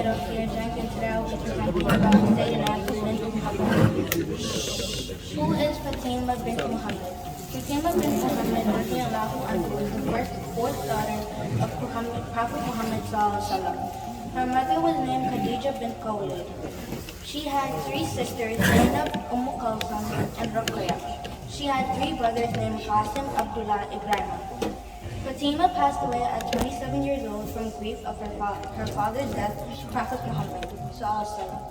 middle here drinking today will be presented about Sayyidina bint Muhammad. Who is Fatima bint Muhammad? Fatima bint Muhammad radiallahu anhu was the fourth daughter of Prophet Muhammad sallallahu alaihi wasallam. Her mother was named Khadija bint Khuwaylid. She had three sisters, Zainab, Kulthum, and Ruqayya. She had three brothers named Qasim, Abdullah, Ibrahim. Fatima passed away at 27 years old from grief of her father's death, Prophet Muhammad sallallahu alaihi wasallam.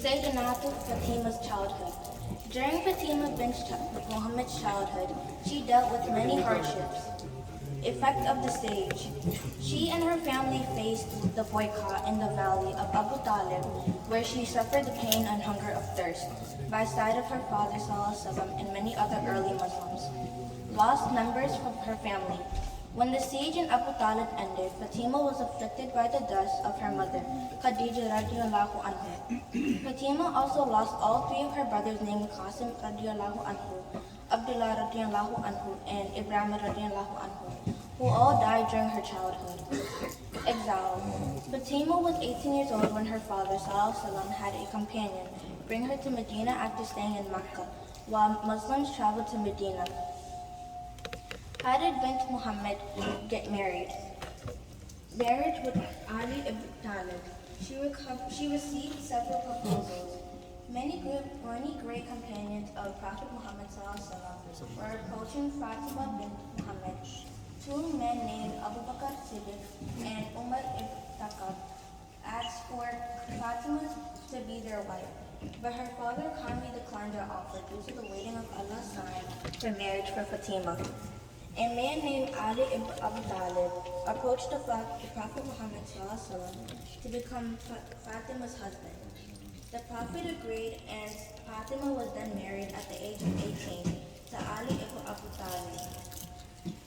Sayyidina Fatima's childhood. During Fatima bint Muhammad's childhood, she dealt with many hardships. Effect of the stage. She and her family faced the boycott in the valley of Abu Talib, where she suffered the pain and hunger of thirst, by side of her father ﷺ and many other early Muslims. Lost members from her family. When the siege in Abu Talib ended, Fatima was afflicted by the death of her mother, Khadija radiallahu anha. Fatima also lost all three of her brothers named Qasim radiallahu anhu, Abdullah radiallahu anhu, and Ibrahim radiallahu anhu, who all died during her childhood. Exile. Fatima was 18 years old when her father ﷺ had a companion bring her to Medina after staying in Mecca, while Muslims traveled to Medina. Khalid bint Muhammad get married. Marriage with Ali ibn Talib. She received several proposals. Many great companions of Prophet Muhammad ﷺ were approaching Fatima bint Muhammad. Two men named Abu Bakr Siddiq and Umar ibn Khattab asked for Fatima to be their wife, but her father kindly declined their offer due to the waiting of Allah's sign for marriage for Fatima. A man named Ali ibn Abi Talib approached the Prophet Muhammad ﷺ to become Fatima's husband. The Prophet agreed, and Fatima was then married at the age of 18 to Ali ibn Abi Talib.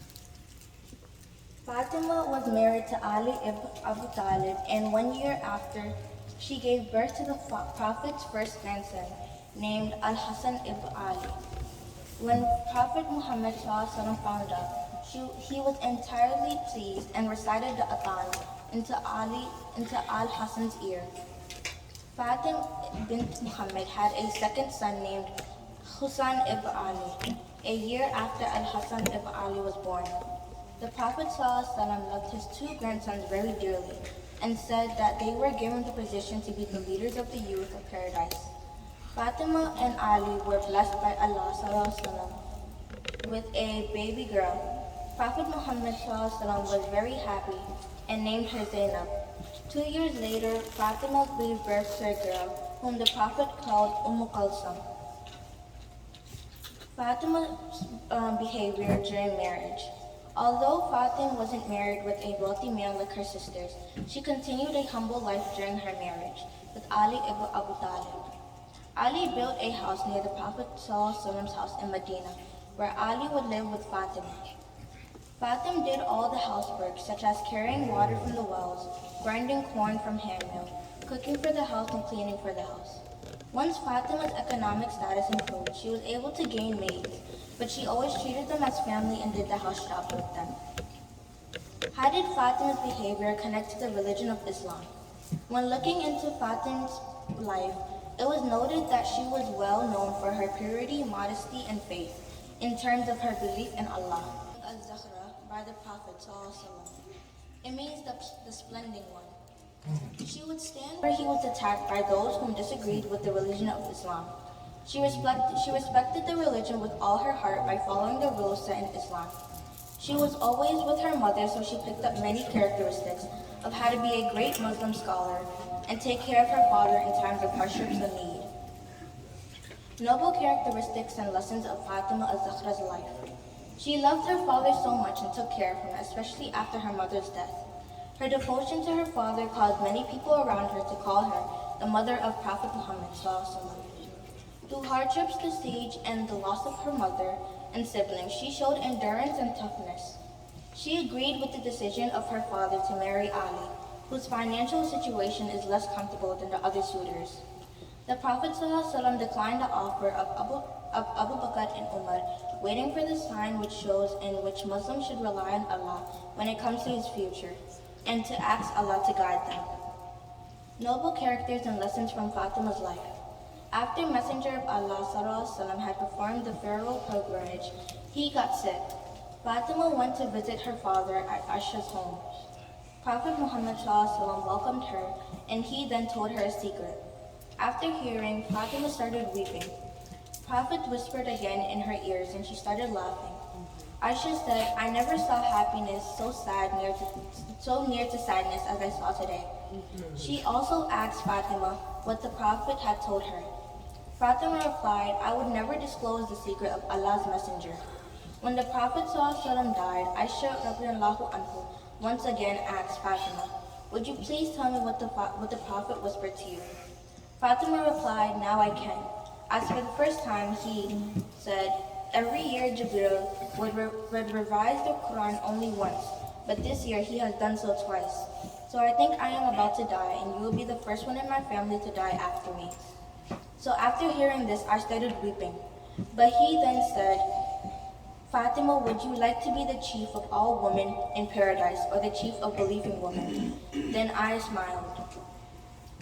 Fatima was married to Ali ibn Abi Talib, and 1 year after, she gave birth to the Prophet's first grandson, named Al-Hasan ibn Ali. When Prophet Muhammad ﷺ found out, he was entirely pleased and recited the adhan into Al-Hasan's ear. Fatima bint Muhammad had a second son named Husayn ibn Ali, a year after Al-Hasan ibn Ali was born. The Prophet ﷺ loved his two grandsons very dearly and said that they were given the position to be the leaders of the youth of paradise. Fatima and Ali were blessed by Allah ﷺ with a baby girl. Prophet Muhammad ﷺ was very happy and named her Zainab. 2 years later, Fatima gave birth to a girl whom the Prophet called Kulthum. Fatima's behavior during marriage. Although Fatima wasn't married with a wealthy man like her sisters, she continued a humble life during her marriage with Ali ibn Abu Talib. Ali built a house near the Prophet ﷺ's house in Medina, where Ali would live with Fatima. Fatima did all the housework, such as carrying water from the wells, grinding corn from handmill, cooking for the house, and cleaning for the house. Once Fatima's economic status improved, she was able to gain maids, but she always treated them as family and did the house job with them. How did Fatima's behavior connect to the religion of Islam? When looking into Fatima's life, it was noted that she was well known for her purity, modesty, and faith in terms of her belief in Allah. Al-Zahra by the Prophet ﷺ. It means the splendid one. She would stand where he was attacked by those whom disagreed with the religion of Islam. She respected the religion with all her heart by following the rules set in Islam. She was always with her mother, so she picked up many characteristics of how to be a great Muslim scholar and take care of her father in times of hardships and need. Noble characteristics and lessons of Fatima al-Zahra's life. She loved her father so much and took care of him, especially after her mother's death. Her devotion to her father caused many people around her to call her the mother of Prophet Muhammad ﷺ. Through hardships, the siege, and the loss of her mother and siblings, she showed endurance and toughness. She agreed with the decision of her father to marry Ali, whose financial situation is less comfortable than the other suitors. The Prophet ﷺ declined the offer of Abu Bakr and Umar, waiting for the sign which shows in which Muslims should rely on Allah when it comes to his future, and to ask Allah to guide them. Noble characters and lessons from Fatima's life. After Messenger of Allah (SAW) had performed the farewell pilgrimage, he got sick. Fatima went to visit her father at Aisha's home. Prophet Muhammad (SAW) welcomed her, and he then told her a secret. After hearing, Fatima started weeping. Prophet whispered again in her ears, and she started laughing. Aisha said, "I never saw happiness so near to sadness as I saw today." She also asked Fatima what the Prophet had told her. Fatima replied, "I would never disclose the secret of Allah's Messenger." When the Prophet ﷺ died, Aisha radiallahu anhu once again asked Fatima, "Would you please tell me what the Prophet whispered to you?" Fatima replied, "Now I can. As for the first time, he said, every year Jibril would revise the Quran only once, but this year he has done so twice. So I think I am about to die, and you will be the first one in my family to die after me." So after hearing this, I started weeping. But he then said, "Fatima, would you like to be the chief of all women in paradise, or the chief of believing women?" Then I smiled.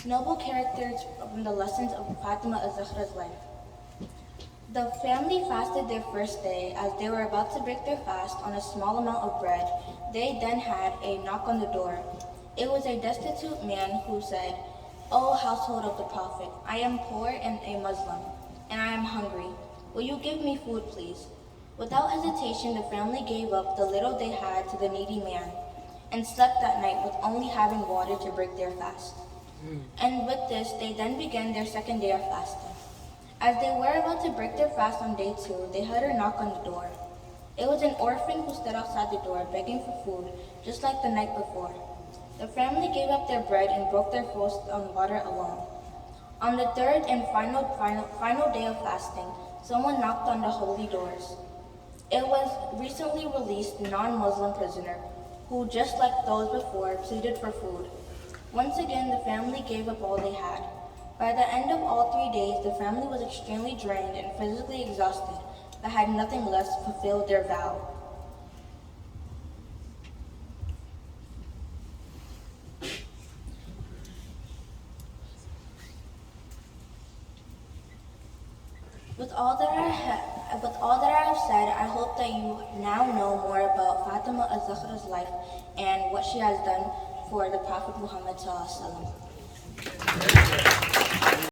Noble characters from the lessons of Fatima az-Zahra's life. The family fasted their first day. As they were about to break their fast on a small amount of bread, they then had a knock on the door. It was a destitute man who said, "O household of the Prophet, I am poor and a Muslim, and I am hungry. Will you give me food, please?" Without hesitation, the family gave up the little they had to the needy man, and slept that night with only having water to break their fast. And with this, they then began their second day of fasting. As they were about to break their fast on day 2, they heard a knock on the door. It was an orphan who stood outside the door begging for food, just like the night before. The family gave up their bread and broke their fast on water alone. On the third and final day of fasting, someone knocked on the holy doors. It was recently released non-Muslim prisoner who, just like those before, pleaded for food. Once again, the family gave up all they had. By the end of all 3 days, the family was extremely drained and physically exhausted, but had nothing less to fulfill their vow. With all that I have said, I hope that you now know more about Fatima az-Zahra's life and what she has done for the Prophet Muhammad (SAW).